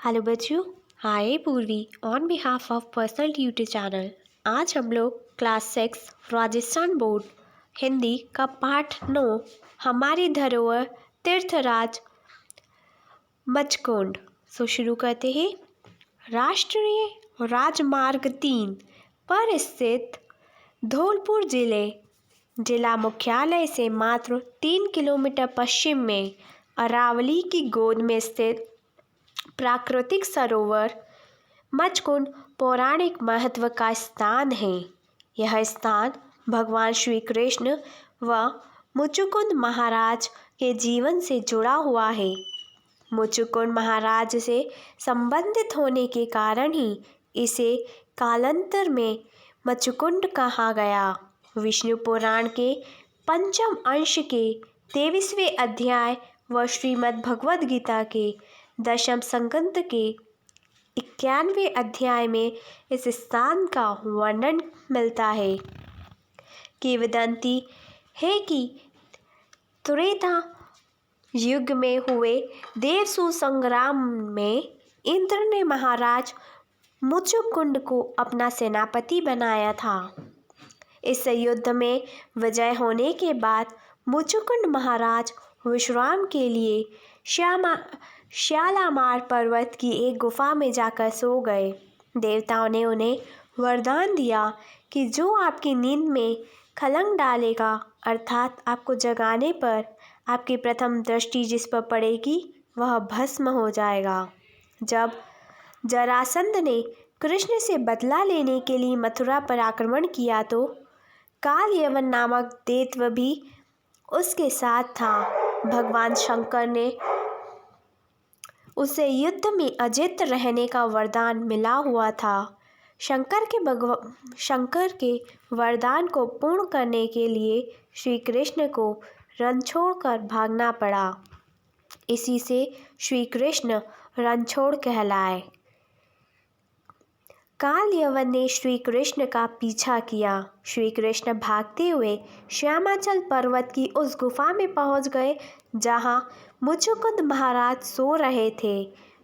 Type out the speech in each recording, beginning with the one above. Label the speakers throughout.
Speaker 1: Hello बच्चों, हाय पूर्वी on behalf of personal tutor channel. आज हम लोग क्लास 6 राजस्थान बोर्ड हिंदी का पाठ 9 हमारी धरोहर तीर्थराज मचकुंड शुरू करते हैं। राष्ट्रीय राजमार्ग 3 पर स्थित धौलपुर जिला मुख्यालय से मात्र 3 किलोमीटर पश्चिम में अरावली की गोद में स्थित प्राकृतिक सरोवर मचकुंड पौराणिक महत्व का स्थान है। यह स्थान भगवान श्री कृष्ण व मुचुकुंद महाराज के जीवन से जुड़ा हुआ है। मुचुकुंद महाराज से संबंधित होने के कारण ही इसे कालांतर में मचकुंड कहा गया। विष्णु पुराण के पंचम अंश के 23वें अध्याय व श्रीमद् भगवद गीता के दशम स्कंद के 91वें अध्याय में इस स्थान का वर्णन मिलता है। किंवदंती है कि त्रेता युग में हुए देवसु संग्राम में इंद्र ने महाराज मुचुकुंद को अपना सेनापति बनाया था। इस युद्ध में विजय होने के बाद मुचुकुंद महाराज विश्राम के लिए शालामार पर्वत की एक गुफा में जाकर सो गए। देवताओं ने उन्हें वरदान दिया कि जो आपकी नींद में खलंग डालेगा, अर्थात आपको जगाने पर आपकी प्रथम दृष्टि जिस पर पड़ेगी वह भस्म हो जाएगा। जब जरासंध ने कृष्ण से बदला लेने के लिए मथुरा पर आक्रमण किया तो काल यवन नामक दैत्य भी उसके साथ था। भगवान शंकर ने उसे युद्ध में अजेत रहने का वरदान मिला हुआ था। शंकर के वरदान को पूर्ण करने के लिए श्री कृष्ण को रण छोड़कर भागना पड़ा। इसी से श्री कृष्ण रणछोड़ कहलाए। काल यवन ने श्री कृष्ण का पीछा किया। श्री कृष्ण भागते हुए श्यामाचल पर्वत की उस गुफा में पहुंच गए जहां मुचुकुंद महाराज सो रहे थे।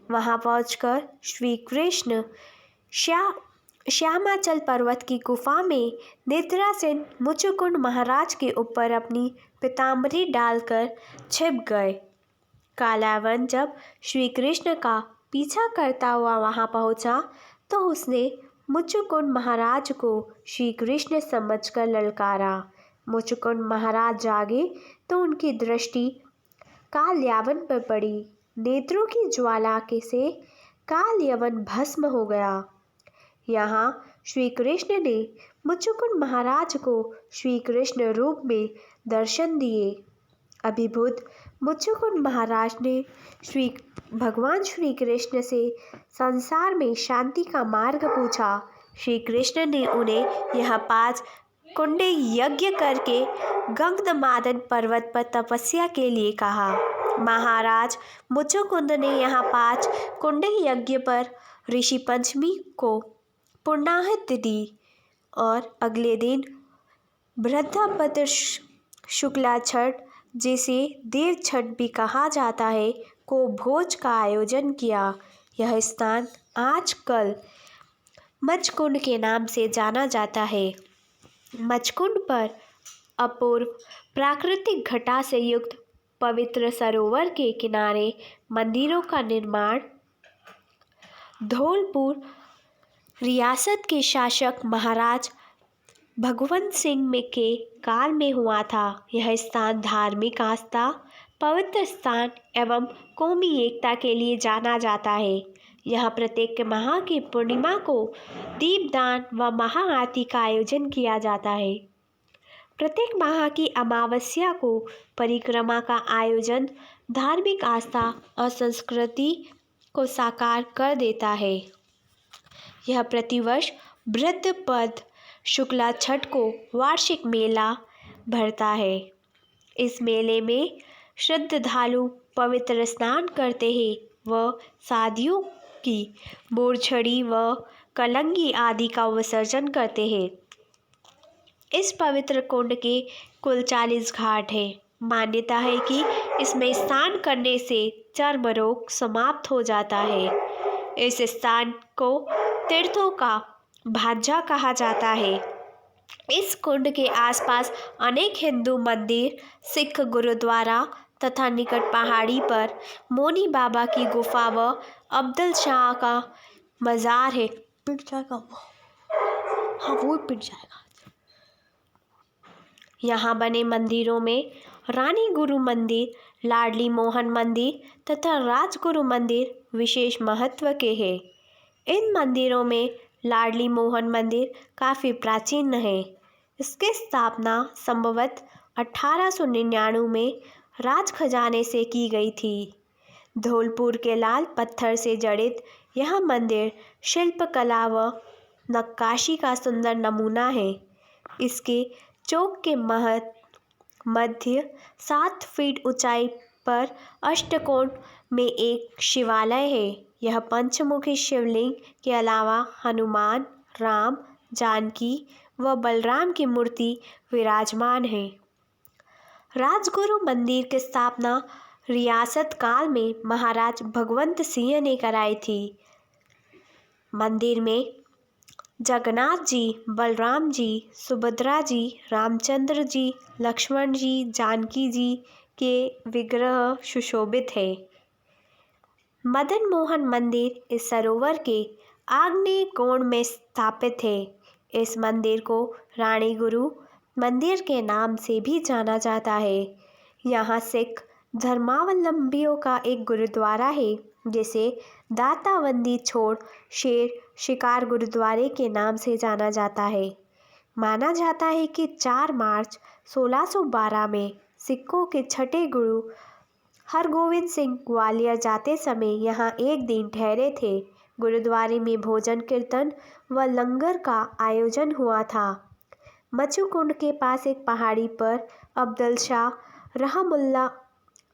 Speaker 1: वहां पहुंचकर श्री कृष्ण श्यामाचल पर्वत की गुफा में निद्रासीन मुचुकुंद महाराज के ऊपर अपनी पीताम्बरी डालकर छिप गए। कालावन जब श्री कृष्ण का पीछा करता हुआ वहां पहुंचा तो उसने मुचुकुंद महाराज को श्री कृष्ण समझकर ललकारा। मुचुकुंद महाराज जागे तो उनकी दृष्टि काल यवन पर पड़ी। नेत्रों की ज्वाला से काल यवन भस्म हो गया। यहाँ श्री कृष्ण ने मुचुकुंद महाराज को श्री कृष्ण रूप में दर्शन दिए। अभिभूत मुचुकुंद महाराज ने भगवान श्री कृष्ण से संसार में शांति का मार्ग पूछा। श्री कृष्ण ने उन्हें यह 5 कुंडे यज्ञ करके गंधमादन पर्वत पर तपस्या के लिए कहा। महाराज मुचुकुंद ने यहाँ 5 कुंडे यज्ञ पर ऋषि पंचमी को पूर्णाहुति दी और अगले दिन भद्रपद शुक्ला छठ, जिसे देव छठ भी कहा जाता है, को भोज का आयोजन किया। यह स्थान आजकल मचकुंड के नाम से जाना जाता है। मचकुंड पर अपूर्व प्राकृतिक घटा से युक्त पवित्र सरोवर के किनारे मंदिरों का निर्माण धौलपुर रियासत के शासक महाराज भगवंत सिंह के काल में हुआ था। यह स्थान धार्मिक आस्था, पवित्र स्थान एवं कौमी एकता के लिए जाना जाता है। यहाँ प्रत्येक माह की पूर्णिमा को दीपदान व महाआरती का आयोजन किया जाता है। प्रत्येक माह की अमावस्या को परिक्रमा का आयोजन धार्मिक आस्था और संस्कृति को साकार कर देता है। यह प्रतिवर्ष भद्रपद शुक्ला छठ को वार्षिक मेला भरता है। इस मेले में श्रद्धालु पवित्र स्नान करते हैं व शादियों की बोरछड़ी व कलंगी आदि का विसर्जन करते हैं। इस पवित्र कुंड के कुल 40 घाट हैं। मान्यता है कि इसमें स्नान करने से चर्म रोग समाप्त हो जाता है। इस स्थान को तीर्थों का भांजा कहा जाता है। इस कुंड के आसपास अनेक हिंदू मंदिर, सिख गुरुद्वारा तथा निकट पहाड़ी पर मोनी बाबा की गुफा व अब्दुल शाह का मज़ार है। पिट जाएगा वो, हाँ वो पिट जाएगा। यहाँ बने मंदिरों में रानी गुरु मंदिर, लाडली मोहन मंदिर तथा राजगुरु मंदिर विशेष महत्व के हैं। इन मंदिरों में लाडली मोहन मंदिर काफ़ी प्राचीन है। इसकी स्थापना संभवतः 1899 में राज खजाने से की गई थी। धौलपुर के लाल पत्थर से जड़ित यह मंदिर शिल्पकला व नक्काशी का सुंदर नमूना है। इसके चौक के मध्य 7 फीट ऊंचाई पर अष्टकोण में एक शिवालय है। यह पंचमुखी शिवलिंग के अलावा हनुमान, राम, जानकी व बलराम की मूर्ति विराजमान है। राजगुरु मंदिर की स्थापना रियासत काल में महाराज भगवंत सिंह ने कराई थी। मंदिर में जगन्नाथ जी, बलराम जी, सुभद्रा जी, रामचंद्र जी, लक्ष्मण जी, जानकी जी के विग्रह सुशोभित है। मदन मोहन मंदिर इस सरोवर के आग्नेय कोण में स्थापित है। इस मंदिर को रानी गुरु मंदिर के नाम से भी जाना जाता है। यहाँ सिख धर्मावलंबियों का एक गुरुद्वारा है, जिसे दाताबंदी छोड़ शेर शिकार गुरुद्वारे के नाम से जाना जाता है। माना जाता है कि 4 मार्च 1612 में सिखों के छठे गुरु हरगोविंद सिंह ग्वालियर जाते समय यहाँ एक दिन ठहरे थे। गुरुद्वारे में भोजन कीर्तन व लंगर का आयोजन हुआ था। मच्छू कुंड के पास एक पहाड़ी पर अब्दुल शाह रहमुल्लाह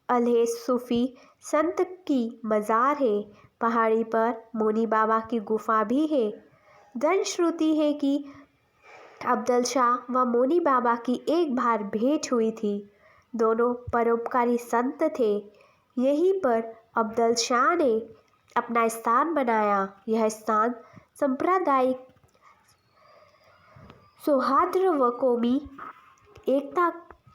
Speaker 1: अलैह सूफी संत की मज़ार है। पहाड़ी पर मोनी बाबा की गुफा भी है। जनश्रुति है कि अब्दुल शाह व मोनी बाबा की एक बार भेंट हुई थी। दोनों परोपकारी संत थे। यहीं पर अब्दुल शाह ने अपना स्थान बनाया। यह स्थान सांप्रदायिक सौहार्द व कौमी एकता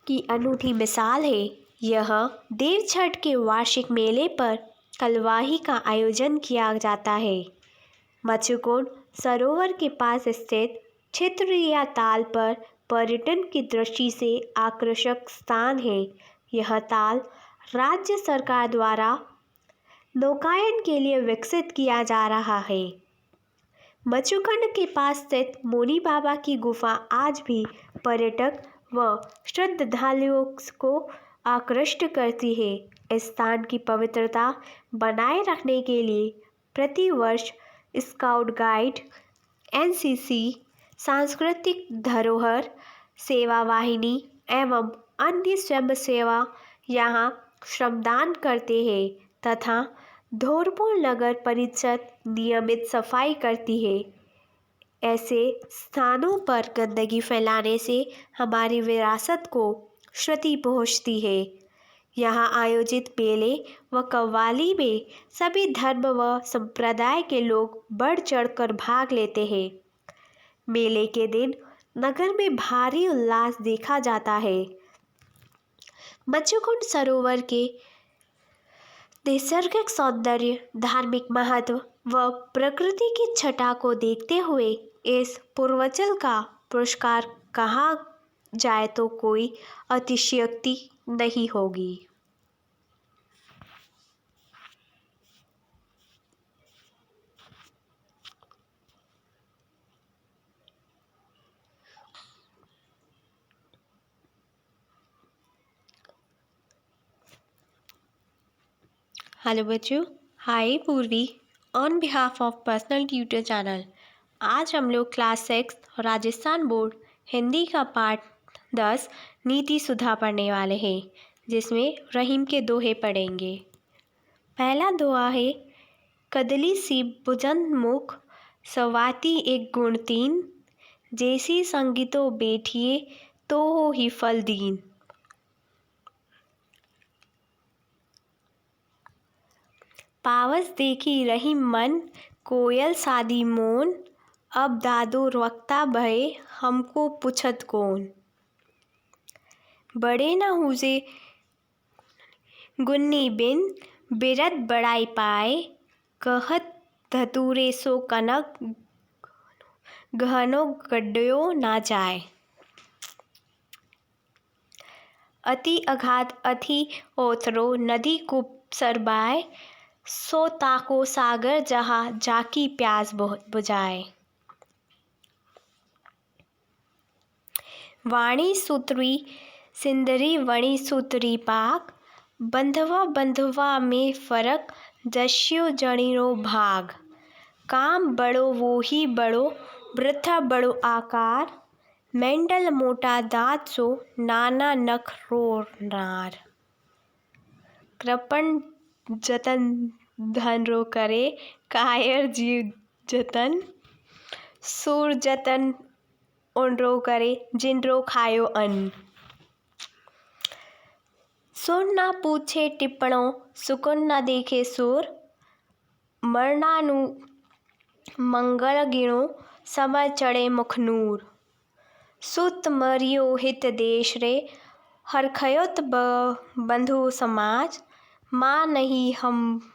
Speaker 1: की अनूठी मिसाल है। यह देव छठ के वार्षिक मेले पर कलवाही का आयोजन किया जाता है। मच्छकुंड सरोवर के पास स्थित छितरिया ताल पर पर्यटन की दृष्टि से आकर्षक स्थान है। यह ताल राज्य सरकार द्वारा नौकायन के लिए विकसित किया जा रहा है। मच्छकुंड के पास स्थित मोनी बाबा की गुफा आज भी पर्यटक व श्रद्धालुओं को आकृष्ट करती है। इस स्थान की पवित्रता बनाए रखने के लिए प्रतिवर्ष स्काउट गाइड, एनसीसी, सांस्कृतिक धरोहर सेवा वाहिनी एवं अन्य स्वयंसेवा यहाँ श्रमदान करते हैं तथा धौलपुर नगर परिषद नियमित सफाई करती है। ऐसे स्थानों पर गंदगी फैलाने से हमारी विरासत को क्षति पहुँचती है। यहाँ आयोजित मेले व कव्वाली में सभी धर्म व संप्रदाय के लोग बढ़ चढ़कर भाग लेते हैं। मेले के दिन नगर में भारी उल्लास देखा जाता है। मच्छकुंड सरोवर के नैसर्गिक सौंदर्य, धार्मिक महत्व व प्रकृति की छटा को देखते हुए इस पूर्वांचल का पुरस्कार कहा जाए तो कोई अतिशयोक्ति नहीं होगी। हेलो बच्चों, हाय पूर्वी on behalf of personal tutor channel. आज हम लोग क्लास 6 राजस्थान बोर्ड हिंदी का पाठ 10 नीति सुधा पढ़ने वाले हैं, जिसमें रहीम के दोहे पढ़ेंगे। पहला दोहा है, कदली सी बुजंद मुख सवाती एक गुण तीन, जैसी संगीतो बैठिए तो हो ही फल दीन। पावस देखी रही मन, कोयल सादी मोन, अब दादो वक्ता भये, हमको पुछत कौन। बड़े न हुजे गुन्नी बिन, बिरत बड़ाई पाए, कहत धतूरे सो कनक, गहनो गड्यो ना जाए। अति अघात अति ओथरो, नदी कूप सरबाए, सो ताको सागर जहाँ, जाकी प्यास बुझाए। वाणी सूत्री सिंदरी वणी सूत्री पाक, बंधवा बंधवा में फरक, जस्यो जणिरो भाग। काम बड़ो वो ही बड़ो, वृथा बड़ो आकार, मेंढल मोटा दांत सो, नाना नख रो नार। कृपण जतन धन रो करे, कायर जीव जतन, सूर जतन उन रो करे, जिन रो खायो अन्न। सुर ना पूछे टिप्पणों, सुकुन ना देखे सुर, मरनानु मंगल गिणो, समय चढ़े मुखनूर। सुत मरियो हित देश रे, हरखयोत बंधु समाज, माँ नहीं हम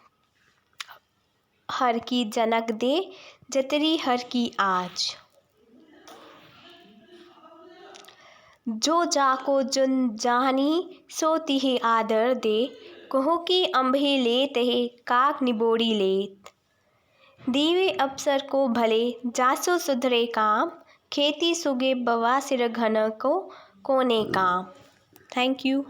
Speaker 1: हर की जनक दे, जतरी हर की आज। जो जाको जुन जाहनी, सो तिहे आदर दे, कहो की अम्भे लेत है, काक निबोड़ी लेत। दीवे अफसर को भले, जासो सुधरे काम, खेती सुगे बवासिर घन को, कोने काम। Thank you.